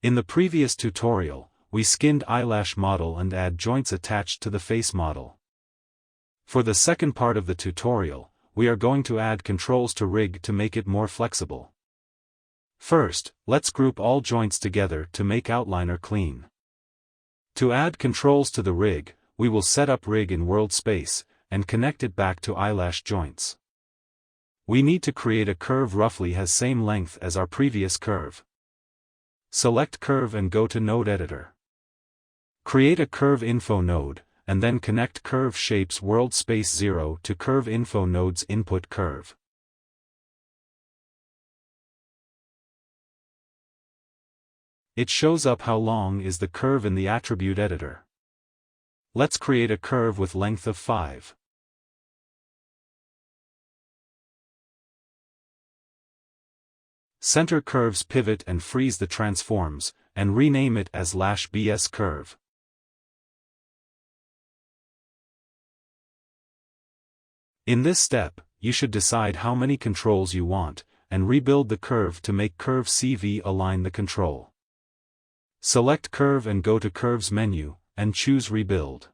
In the previous tutorial, we skinned eyelash model and add joints attached to the face model. For the second part of the tutorial, we are going to add controls to rig to make it more flexible. First, let's group all joints together to make outliner clean. To add controls to the rig, we will set up rig in world space, and connect it back to eyelash joints. We need to create a curve roughly has same length as our previous curve. Select curve and go to node editor. Create a curve info node, and then connect curve shapes world space 0 to curve info node's input curve. It shows up how long is the curve in the attribute editor. Let's create a curve with length of 5. Center curves pivot and freeze the transforms, and rename it as lash BS curve. In this step, you should decide how many controls you want, and rebuild the curve to make curve CV align the control. Select curve and go to curves menu, and choose rebuild.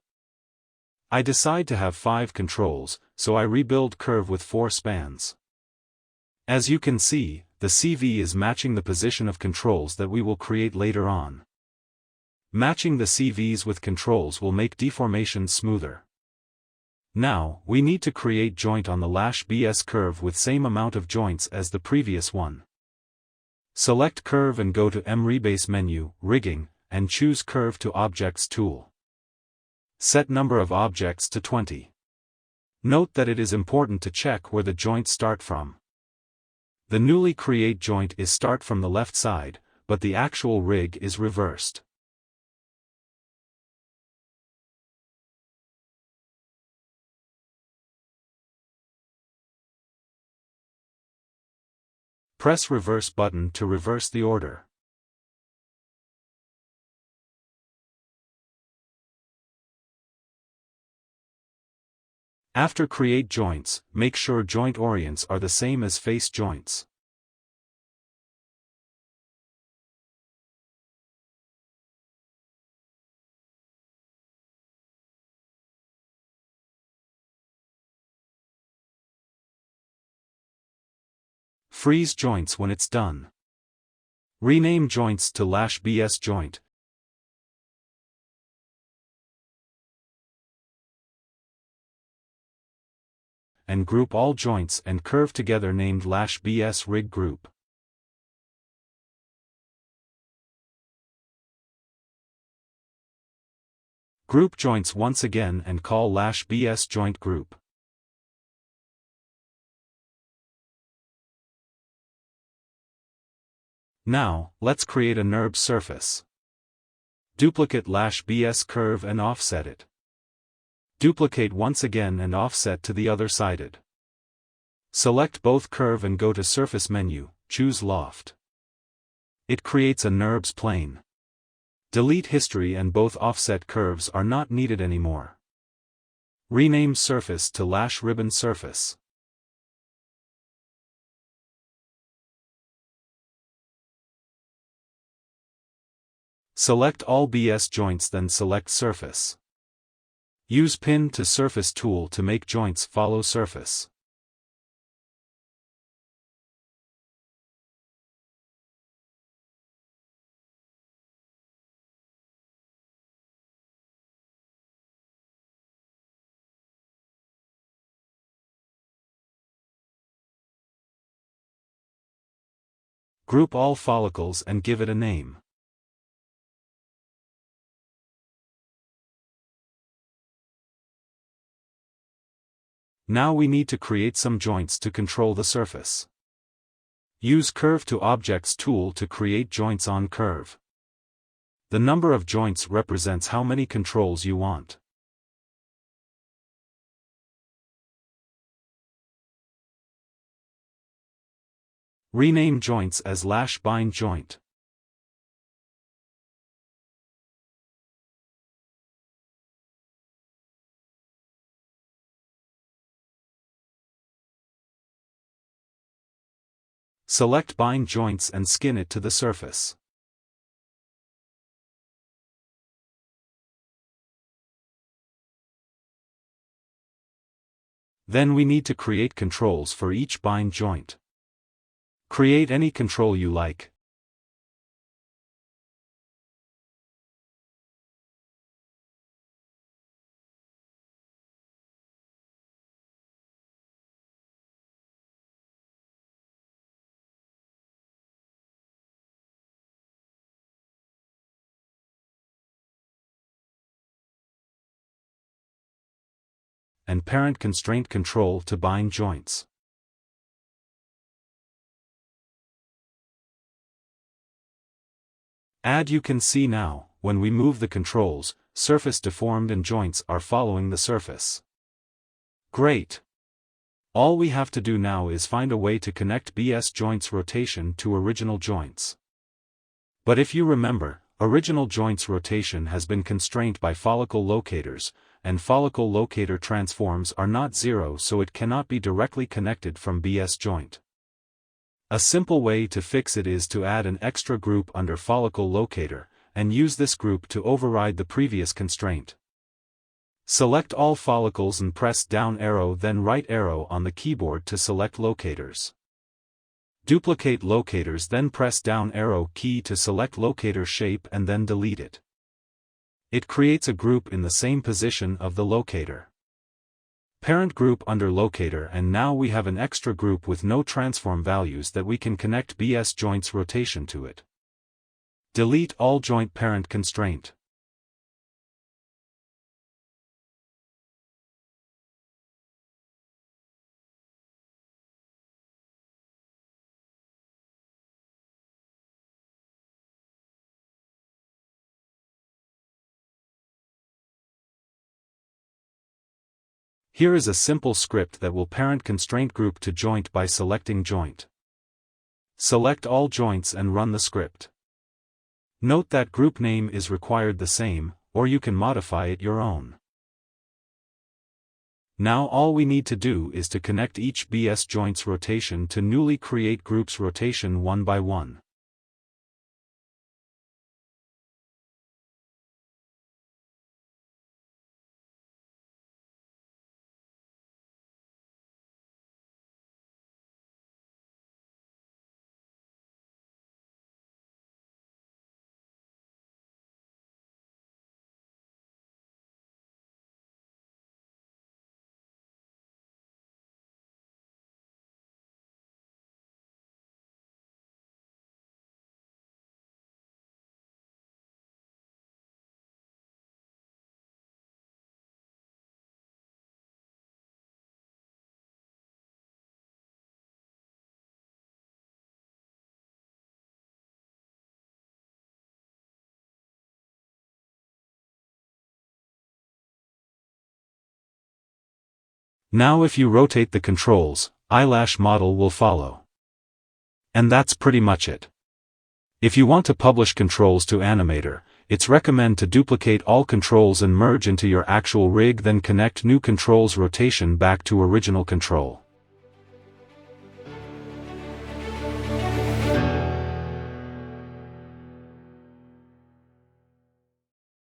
I decide to have 5 controls, so I rebuild curve with 4 spans. As you can see, the CV is matching the position of controls that we will create later on. Matching the CVs with controls will make deformation smoother. Now, we need to create joint on the lash BS curve with same amount of joints as the previous one. Select curve and go to mRebase menu, rigging, and choose curve to objects tool. Set number of objects to 20. Note that it is important to check where the joints start from. The newly create joint is start from the left side, but the actual rig is reversed. Press reverse button to reverse the order. After create joints, make sure joint orients are the same as face joints. Freeze joints when it's done. Rename joints to lash BS joint. And group all joints and curve together named lash BS rig group. Group joints once again and call lash BS joint group. Now, let's create a NURB surface. Duplicate lash BS curve and offset it. Duplicate once again and offset to the other sided. Select both curve and go to surface menu, choose loft. It creates a NURBS plane. Delete history and both offset curves are not needed anymore. Rename surface to lash ribbon surface. Select all BS joints then select surface. Use pin to surface tool to make joints follow surface. Group all follicles and give it a name. Now we need to create some joints to control the surface. Use Curve to Objects tool to create joints on curve. The number of joints represents how many controls you want. Rename joints as lash bind joint. Select bind joints and skin it to the surface. Then we need to create controls for each bind joint. Create any control you like. And parent constraint control to bind joints. You can see now, when we move the controls, surface deformed and joints are following the surface. Great! All we have to do now is find a way to connect BS joints rotation to original joints. But if you remember, original joints rotation has been constrained by follicle locators, and follicle locator transforms are not zero, so it cannot be directly connected from BS joint. A simple way to fix it is to add an extra group under follicle locator, and use this group to override the previous constraint. Select all follicles and press down arrow then right arrow on the keyboard to select locators. Duplicate locators then press down arrow key to select locator shape and then delete it. It creates a group in the same position of the locator. Parent group under locator, and now we have an extra group with no transform values that we can connect BS joints rotation to it. Delete all joint parent constraint. Here is a simple script that will parent constraint group to joint by selecting joint. Select all joints and run the script. Note that group name is required the same, or you can modify it your own. Now all we need to do is to connect each BS joint's rotation to newly create groups rotation one by one. Now if you rotate the controls, eyelash model will follow. And that's pretty much it. If you want to publish controls to Animator, it's recommend to duplicate all controls and merge into your actual rig, then connect new controls rotation back to original control.